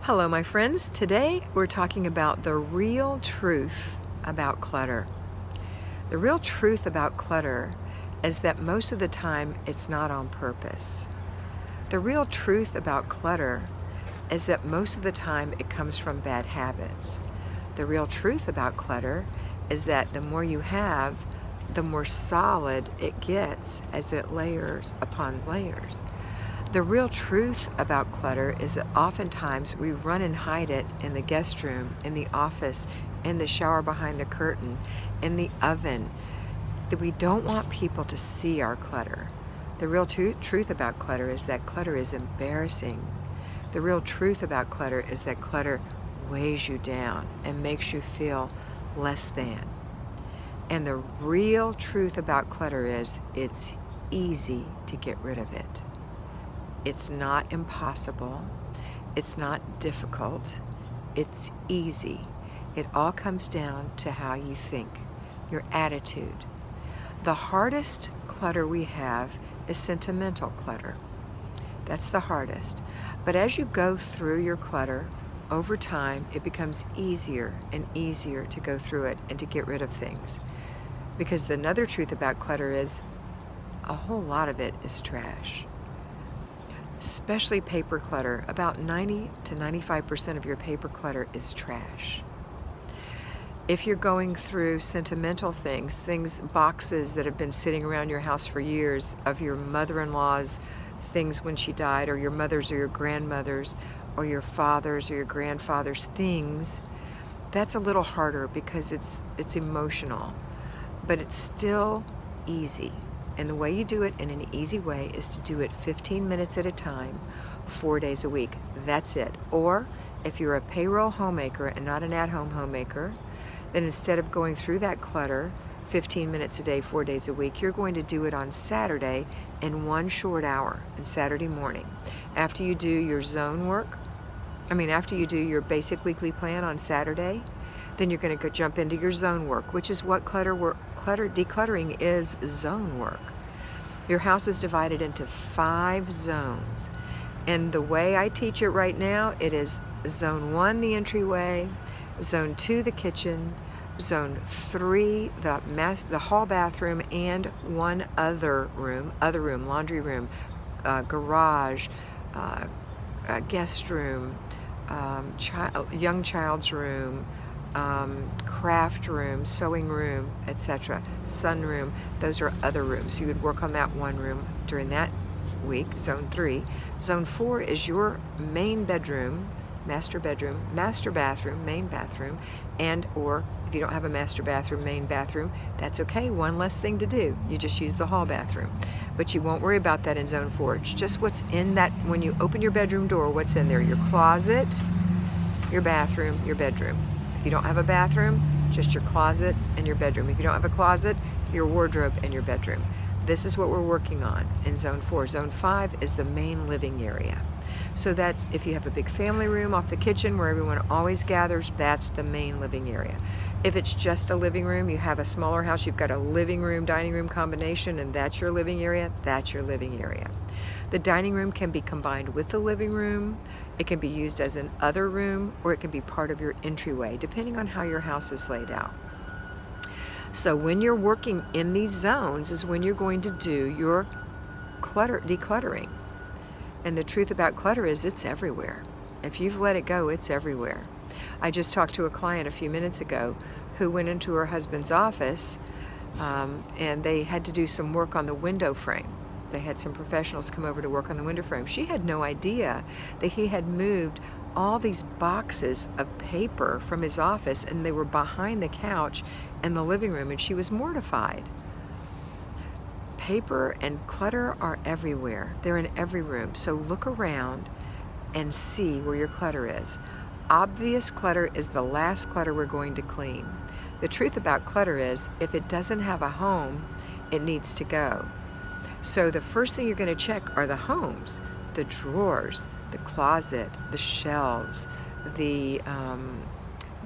Hello, my friends. Today we're talking about the real truth about clutter. The real truth about clutter is that most of the time it's not on purpose. The real truth about clutter is that most of the time it comes from bad habits. The real truth about clutter is that the more you have, the more solid it gets as it layers upon layers. The real truth about clutter is that oftentimes we run and hide it in the guest room, in the office, in the shower behind the curtain, in the oven. That we don't want people to see our clutter. The real truth about clutter is that clutter is embarrassing. The real truth about clutter is that clutter weighs you down and makes you feel less than. And the real truth about clutter is it's easy to get rid of it. It's not impossible. It's not difficult. It's easy. It all comes down to how you think, your attitude. The hardest clutter we have is sentimental clutter. That's the hardest. But as you go through your clutter, over time, it becomes easier and easier to go through it and to get rid of things. Because another truth about clutter is a whole lot of it is trash. Especially paper clutter. About 90 to 95% of your paper clutter is trash. If you're going through sentimental things, boxes that have been sitting around your house for years of your mother-in-law's things when she died, or your mother's or your grandmother's, or your father's or your grandfather's things, that's a little harder because it's emotional, but it's still easy. And the way you do it in an easy way is to do it 15 minutes at a time, 4 days a week. That's it. Or if you're a payroll homemaker and not an at-home homemaker, then instead of going through that clutter 15 minutes a day, 4 days a week, you're going to do it on Saturday in 1 short hour, on Saturday morning. After you do your zone work, after you do your basic weekly plan on Saturday, then you're going to go jump into your zone work, which is what decluttering is, zone work. Your house is divided into 5 zones. And the way I teach it right now, it is zone 1, the entryway, zone 2, the kitchen, zone 3, the hall bathroom, and one other room, laundry room, garage, guest room, young child's room, craft room, sewing room, etc., sunroom. Those are other rooms. You would work on that one room during that week, zone 3. Zone 4 is your main bedroom, master bathroom, main bathroom, and or if you don't have a master bathroom, main bathroom, that's okay, one less thing to do. You just use the hall bathroom. But you won't worry about that in zone 4. It's just what's in that, when you open your bedroom door, what's in there? Your closet, your bathroom, your bedroom. If you don't have a bathroom, just your closet and your bedroom. If you don't have a closet, your wardrobe and your bedroom. This is what we're working on in zone 4. Zone 5 is the main living area. So that's if you have a big family room off the kitchen where everyone always gathers, that's the main living area. If it's just a living room, you have a smaller house, you've got a living room, dining room combination, and that's your living area, that's your living area. The dining room can be combined with the living room. It can be used as an other room, or it can be part of your entryway, depending on how your house is laid out. So when you're working in these zones is when you're going to do your decluttering. And the truth about clutter is it's everywhere. If you've let it go, it's everywhere. I just talked to a client a few minutes ago who went into her husband's office and they had to do some work on the window frame. They had some professionals come over to work on the window frame. She had no idea that he had moved all these boxes of paper from his office and they were behind the couch in the living room, and she was mortified. Paper and clutter are everywhere. They're in every room. So look around and see where your clutter is. Obvious clutter is the last clutter we're going to clean. The truth about clutter is if it doesn't have a home, it needs to go. So the first thing you're going to check are the homes, the drawers, the closet, the shelves, the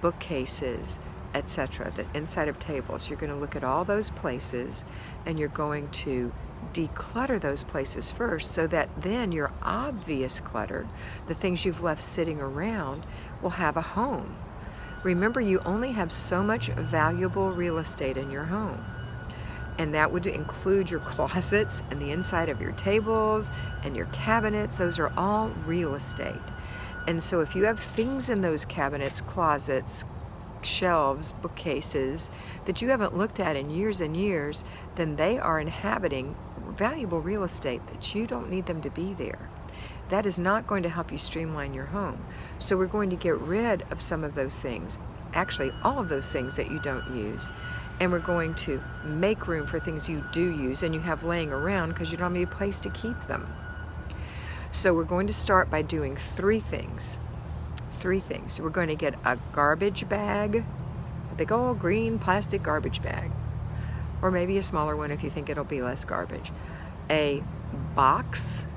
bookcases, etc., the inside of tables. You're going to look at all those places and you're going to declutter those places first so that then your obvious clutter, the things you've left sitting around, will have a home. Remember, you only have so much valuable real estate in your home. And that would include your closets and the inside of your tables and your cabinets. Those are all real estate. And so if you have things in those cabinets, closets, shelves, bookcases that you haven't looked at in years and years, then they are inhabiting valuable real estate that you don't need them to be there. That is not going to help you streamline your home. So we're going to get rid of some of those things, actually all of those things that you don't use, and we're going to make room for things you do use and you have laying around because you don't have any place to keep them. So we're going to start by doing three things. We're going to get a garbage bag, a big old green plastic garbage bag, or maybe a smaller one if you think it'll be less garbage. A box,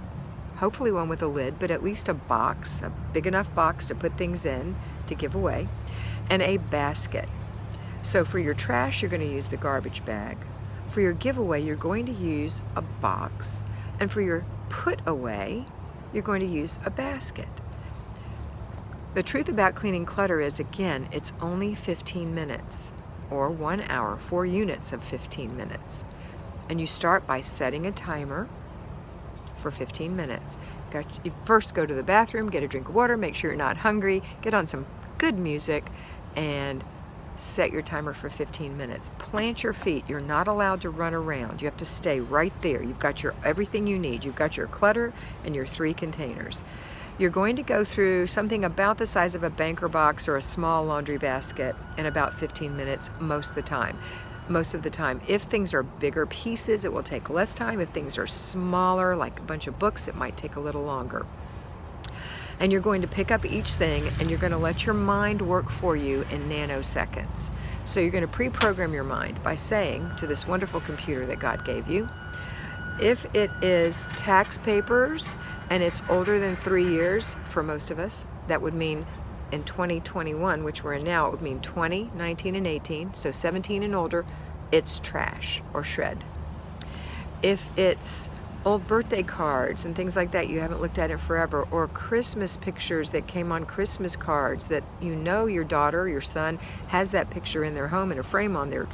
hopefully one with a lid, but at least a box, a big enough box to put things in to give away, and a basket. So for your trash, you're going to use the garbage bag. For your giveaway, you're going to use a box. And for your put away, you're going to use a basket. The truth about cleaning clutter is, again, it's only 15 minutes or 1 hour, 4 units of 15 minutes. And you start by setting a timer for 15 minutes. You first go to the bathroom, get a drink of water, make sure you're not hungry, get on some good music, and set your timer for 15 minutes. Plant your feet. You're not allowed to run around. You have to stay right there. You've got your everything you need. You've got your clutter and your 3 containers. You're going to go through something about the size of a banker box or a small laundry basket in about 15 minutes most of the time. If things are bigger pieces, it will take less time. If things are smaller, like a bunch of books, it might take a little longer. And you're going to pick up each thing and you're going to let your mind work for you in nanoseconds. So you're going to pre-program your mind by saying to this wonderful computer that God gave you, if it is tax papers and it's older than 3 years for most of us, that would mean in 2021, which we're in now, it would mean 20, 19, and 18, so 17 and older, it's trash or shred. If it's old birthday cards and things like that, you haven't looked at it forever, or Christmas pictures that came on Christmas cards that you know your daughter or your son has that picture in their home in a frame on their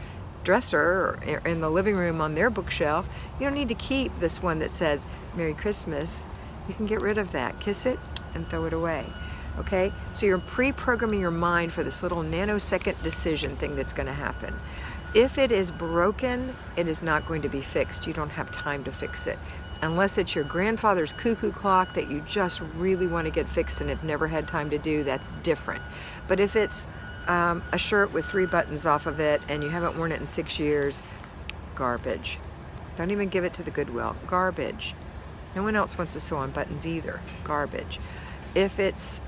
dresser or in the living room on their bookshelf, you don't need to keep this one that says Merry Christmas. You can get rid of that, kiss it, and throw it away. Okay, so you're pre-programming your mind for this little nanosecond decision thing that's going to happen. If it is broken, it is not going to be fixed. You don't have time to fix it. Unless it's your grandfather's cuckoo clock that you just really want to get fixed and have never had time to do, that's different. But if it's a shirt with 3 buttons off of it and you haven't worn it in 6 years, garbage. Don't even give it to the Goodwill. Garbage. No one else wants to sew on buttons either. Garbage. If it's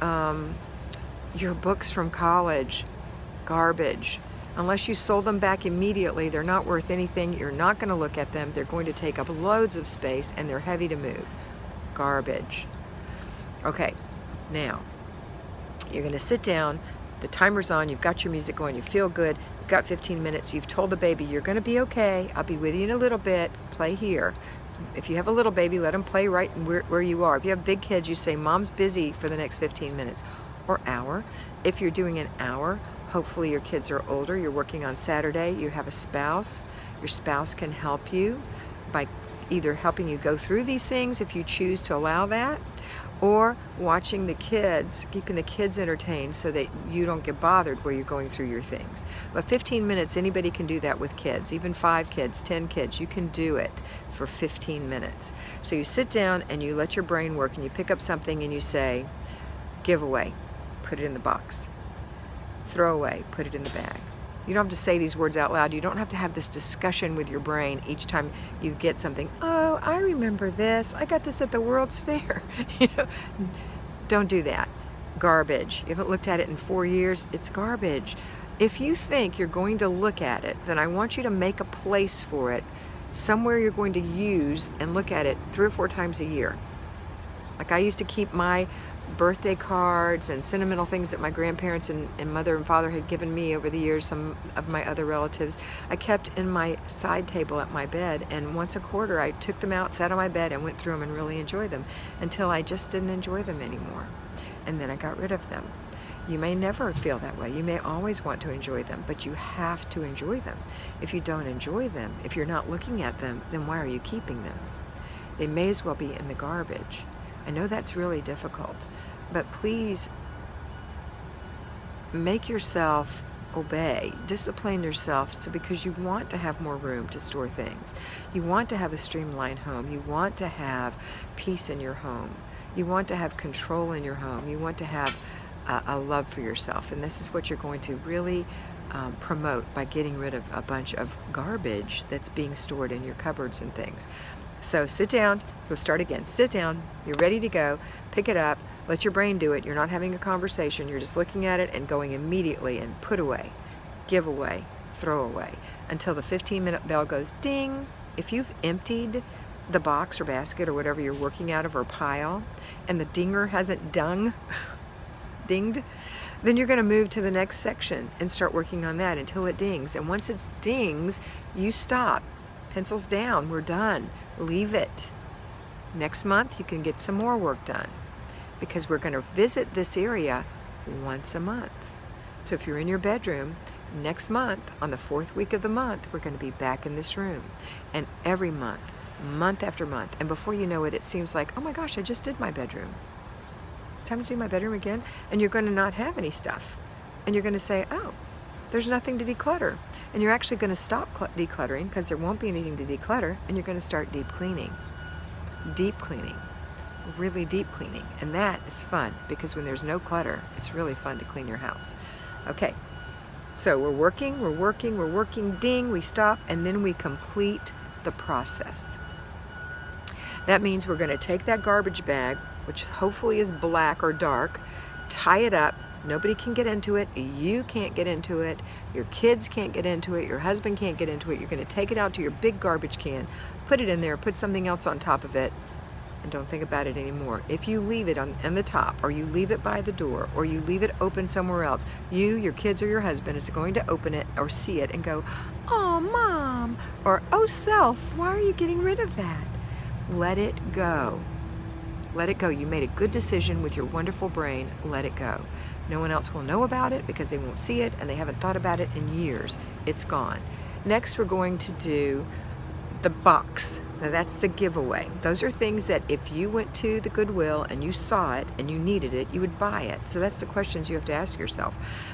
your books from college, garbage. Unless you sold them back immediately, they're not worth anything. You're not going to look at them. They're going to take up loads of space and they're heavy to move. Garbage. Okay, now you're going to sit down. The timer's on. You've got your music going. You feel good. You've got 15 minutes. You've told the baby, you're going to be okay. I'll be with you in a little bit. Play here. If you have a little baby, let them play right where you are. If you have big kids, you say, Mom's busy for the next 15 minutes or hour. If you're doing an hour, hopefully your kids are older. You're working on Saturday. You have a spouse. Your spouse can help you by either helping you go through these things if you choose to allow that, or watching the kids, keeping the kids entertained so that you don't get bothered where you're going through your things. But 15 minutes, anybody can do that with kids, even 5 kids, 10 kids. You can do it for 15 minutes. So you sit down and you let your brain work and you pick up something and you say, give away, put it in the box. Throw away, put it in the bag. You don't have to say these words out loud. You don't have to have this discussion with your brain each time you get something. Oh, I remember this. I got this at the World's Fair. Don't do that. Garbage. You haven't looked at it in 4 years. It's garbage. If you think you're going to look at it, then I want you to make a place for it, somewhere you're going to use and look at it 3 or 4 times a year. Like I used to keep my birthday cards and sentimental things that my grandparents and mother and father had given me over the years, some of my other relatives, I kept in my side table at my bed, and once a quarter I took them out, sat on my bed, and went through them and really enjoyed them until I just didn't enjoy them anymore. And then I got rid of them. You may never feel that way. You may always want to enjoy them, but you have to enjoy them. If you don't enjoy them, if you're not looking at them, then why are you keeping them? They may as well be in the garbage. I know that's really difficult, but please make yourself obey, discipline yourself, so because you want to have more room to store things. You want to have a streamlined home. You want to have peace in your home. You want to have control in your home. You want to have a love for yourself, and this is what you're going to really promote by getting rid of a bunch of garbage that's being stored in your cupboards and things. So sit down, we'll start again. Sit down, you're ready to go, pick it up, let your brain do it. You're not having a conversation, you're just looking at it and going immediately and put away, give away, throw away, until the 15-minute bell goes ding. If you've emptied the box or basket or whatever you're working out of, or pile, and the dinger hasn't dinged, then you're going to move to the next section and start working on that until it dings. And once it dings, you stop. Pencils down, we're done. Leave it. Next month you can get some more work done, because we're going to visit this area once a month. So if you're in your bedroom, next month, on the 4th week of the month, we're going to be back in this room. And every month, month after month, and before you know it, it seems like, oh my gosh, I just did my bedroom. It's time to do my bedroom again. And you're going to not have any stuff. And you're going to say, oh, there's nothing to declutter. And you're actually going to stop decluttering, because there won't be anything to declutter, and you're going to start deep cleaning. Deep cleaning. Really deep cleaning. And that is fun, because when there's no clutter, it's really fun to clean your house. Okay, so we're working, ding, we stop, and then we complete the process. That means we're going to take that garbage bag, which hopefully is black or dark, tie it up. Nobody can get into it. You can't get into it. Your kids can't get into it. Your husband can't get into it. You're going to take it out to your big garbage can, put it in there, put something else on top of it, and don't think about it anymore. If you leave it on the top, or you leave it by the door, or you leave it open somewhere else, you, your kids, or your husband is going to open it or see it and go, oh, Mom, or oh, self, why are you getting rid of that? Let it go. Let it go. You made a good decision with your wonderful brain. Let it go. No one else will know about it, because they won't see it, and they haven't thought about it in years. It's gone. Next, we're going to do the box. Now that's the giveaway. Those are things that if you went to the Goodwill and you saw it and you needed it, you would buy it. So that's the questions you have to ask yourself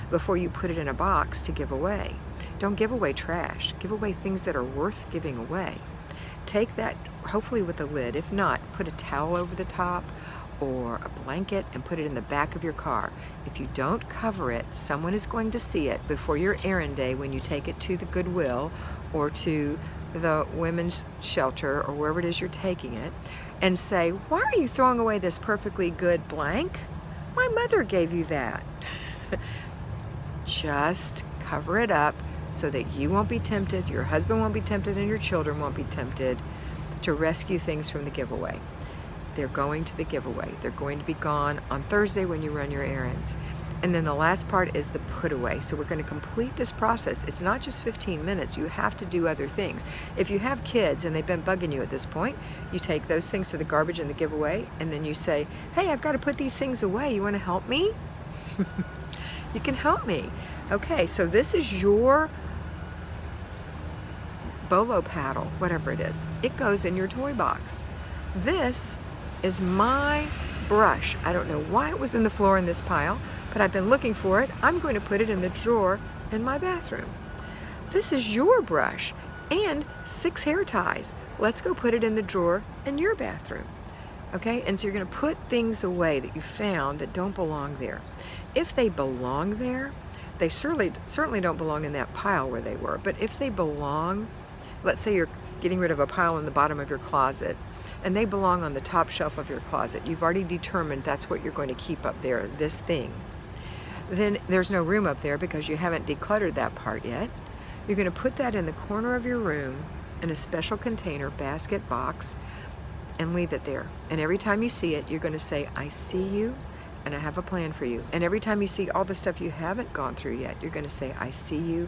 before you put it in a box to give away. Don't give away trash. Give away things that are worth giving away. Take that, hopefully with a lid. If not, put a towel over the top or a blanket and put it in the back of your car. If you don't cover it, someone is going to see it before your errand day when you take it to the Goodwill or to the women's shelter or wherever it is you're taking it, and say, why are you throwing away this perfectly good blank? My mother gave you that. Just cover it up so that you won't be tempted, your husband won't be tempted, and your children won't be tempted to rescue things from the giveaway. They're going to the giveaway. They're going to be gone on Thursday when you run your errands. And then the last part is the put away. So we're going to complete this process. It's not just 15 minutes. You have to do other things. If you have kids and they've been bugging you at this point, you take those things to the garbage and the giveaway, and then you say, hey, I've got to put these things away. You want to help me? You can help me. Okay, so this is your bolo paddle, whatever it is. It goes in your toy box. This is my brush. I don't know why it was in the floor in this pile, but I've been looking for it. I'm going to put it in the drawer in my bathroom. This is your brush and 6 hair ties. Let's go put it in the drawer in your bathroom. Okay, and so you're going to put things away that you found that don't belong there. If they belong there, they certainly don't belong in that pile where they were, but if they belong, let's say you're getting rid of a pile in the bottom of your closet, and they belong on the top shelf of your closet. You've already determined that's what you're going to keep up there, this thing. Then there's no room up there because you haven't decluttered that part yet. You're going to put that in the corner of your room in a special container, basket, box, and leave it there. And every time you see it, you're going to say, I see you, and I have a plan for you. And every time you see all the stuff you haven't gone through yet, you're going to say, I see you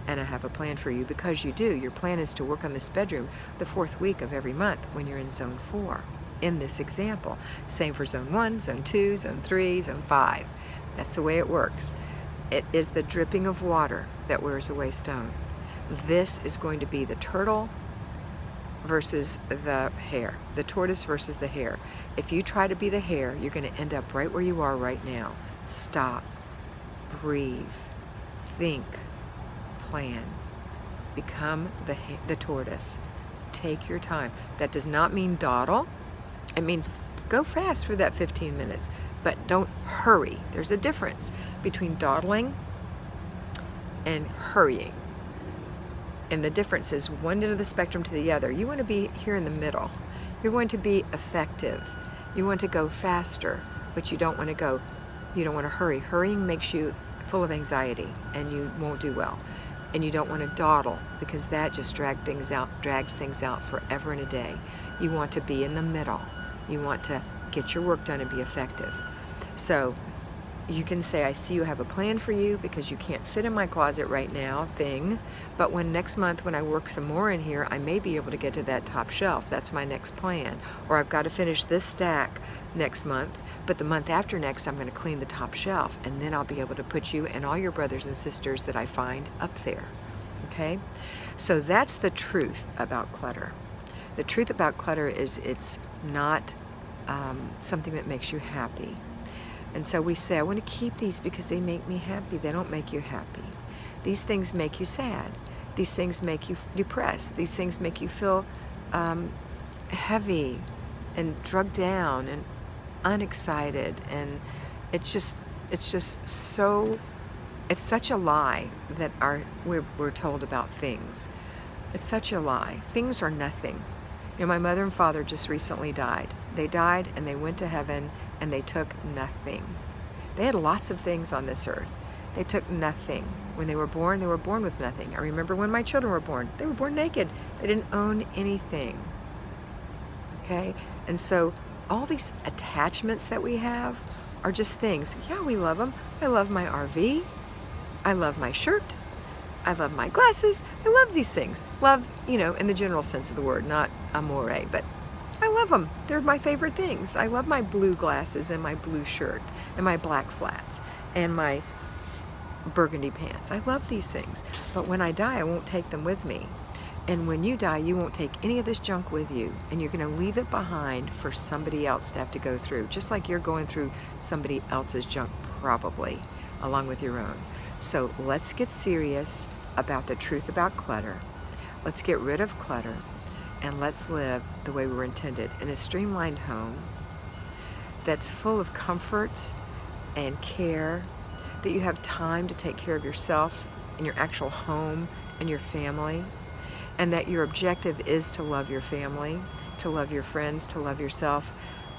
and I have a plan for you, because you do. Your plan is to work on this bedroom the 4th week of every month when you're in zone 4 in this example. Same for zone 1, zone 2, zone 3, zone 5. That's the way it works. It is the dripping of water that wears away stone. This is going to be the turtle versus the hare, the tortoise versus the hare. If you try to be the hare, you're going to end up right where you are right now. Stop, breathe, think, plan. Become the tortoise. Take your time. That does not mean dawdle. It means go fast for that 15 minutes, but don't hurry. There's a difference between dawdling and hurrying. And the difference is one end of the spectrum to the other. You want to be here in the middle. You're going to be effective. You want to go faster, but you don't want to hurry. Hurrying makes you full of anxiety and you won't do well. And you don't want to dawdle, because that just drags things out forever and a day. You want to be in the middle. You want to get your work done and be effective. So you can say, I see you have a plan for you, because you can't fit in my closet right now, but next month when I work some more in here, I may be able to get to that top shelf. That's my next plan. Or I've got to finish this stack next month, but the month after next I'm going to clean the top shelf, and then I'll be able to put you and all your brothers and sisters that I find up there. Okay? So that's the truth about clutter. The truth about clutter is it's not something that makes you happy. And so we say, I want to keep these because they make me happy. They don't make you happy. These things make you sad. These things make you depressed. These things make you feel heavy and drugged down and unexcited. And it's such a lie that we're told about things. It's such a lie. Things are nothing. You know, my mother and father just recently died. They died and they went to heaven and they took nothing. They had lots of things on this earth. They took nothing. When they were born with nothing. I remember when my children were born. They were born naked. They didn't own anything. Okay? And so all these attachments that we have are just things. Yeah, we love them. I love my RV. I love my shirt. I love my glasses. I love these things. Love, in the general sense of the word, not amore, but I love them. They're my favorite things. I love my blue glasses and my blue shirt and my black flats and my burgundy pants. I love these things. But when I die, I won't take them with me. And when you die, you won't take any of this junk with you, and you're going to leave it behind for somebody else to have to go through, just like you're going through somebody else's junk probably, along with your own. So let's get serious about the truth about clutter. Let's get rid of clutter, and let's live the way we were intended, in a streamlined home that's full of comfort and care, that you have time to take care of yourself and your actual home and your family, and that your objective is to love your family, to love your friends, to love yourself,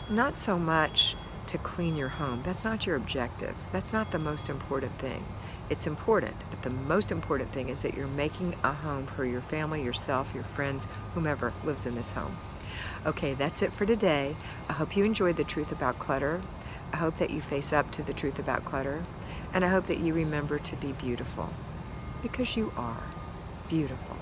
not so much to clean your home. That's not your objective. That's not the most important thing. It's important, but the most important thing is that you're making a home for your family, yourself, your friends, whomever lives in this home. Okay, that's it for today. I hope you enjoyed the truth about clutter. I hope that you face up to the truth about clutter. And I hope that you remember to be beautiful, because you are beautiful.